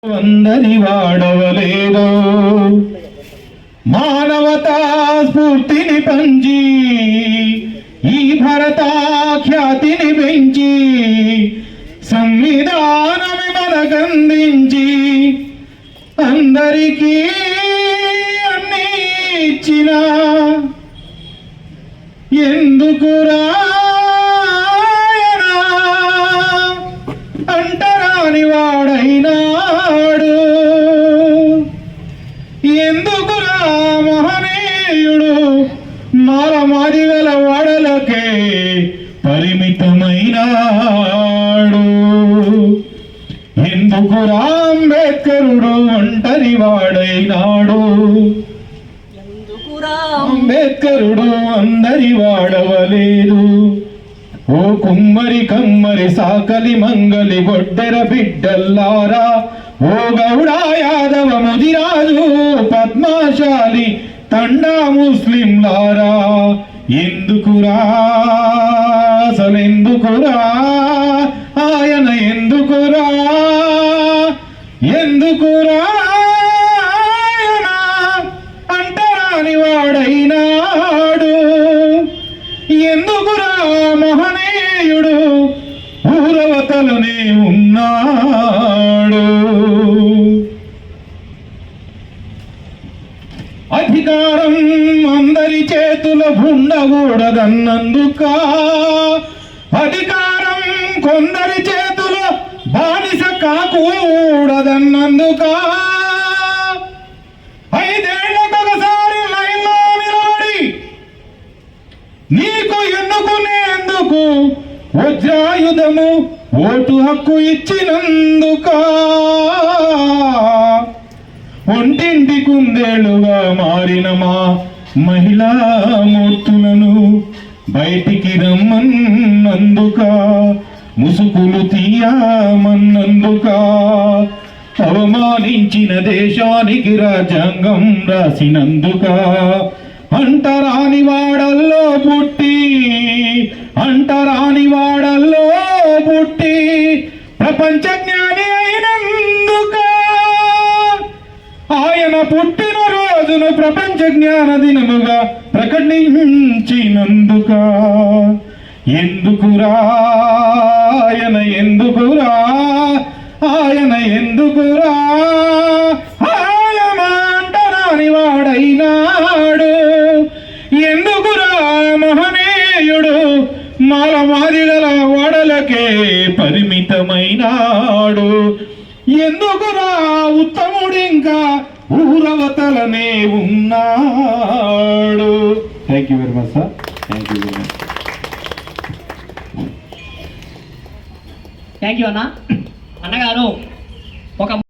అందరి వాడవలేదు మానవతా స్ఫూర్తిని పంచి ఈ భరత ఖ్యాతిని పెంచి సంవిధానమి మనకందించి అందరికీ అన్ని ఇచ్చిన ఎందుకురా అంటరాని వాడైనాడు ఎందుకురా మహనీయుడు మాలమాదిగల వాడలకే పరిమితమైనాడు ఎందుకురా అంబేద్కరుడు ఒంటరి వాడైనాడు అంబేద్కరుడు అందరి వాడవలేదు ఓ కుమ్మరి కమ్మరి సాకలి మంగలి గొడ్డెర బిడ్డల్లారా ఓ గౌడ యాదవ ముదిరాజు పద్మశాలి తండా ముస్లింలారా ఎందుకురా అసలెందుకురా ఆయన ఎందుకురా ఎందుకురా ఆయన అంటరాని వాడైనాడు ఎందుకురా మహనీయుడు ఊరవతలనే ఉన్నాడు అధికారం అందరి చేతుల ఉండకూడదన్నందుక అధికారం కొందరి చేతుల బానిస కాకూడదన్నందుక 5 ఏళ్లకొకసారి లైన్లో నిలబడి నీకు ఎన్నుకునేందుకు వజ్రాయుధము ఓటు హక్కు ఇచ్చినందుక ఒంటింటి కుందేళ్లుగా మారిన మా మహిళా మూర్తులను బయటికి రమ్మన్నందుక ముసుగులు తీయమన్నందుక అవమానించిన దేశానికి రాజ్యాంగం రాసినందుక అంటరాని వాడల్లో పుట్టి అంటరాని వాడల్లో పుట్టి ప్రపంచ జ్ఞాని అయినందుక ఆయన పుట్టిన రోజును ప్రపంచ జ్ఞాన దినముగా ప్రకటించినందుక ఎందుకురా ఆయన ఎందుకురా ఆయన ఎందుకురా ఆయన అంటరాని వాడైనాడు ఎందుకురా మహనీయుడు మాలమాదిగల వాడలకే పరిమితమైనాడు ఎందుకురా ఉత్తముడింకా ఊరవతలనే ఉన్నాడు. Thank you very much sir. Thank you very much. Thank you అన్నగారు. ఒక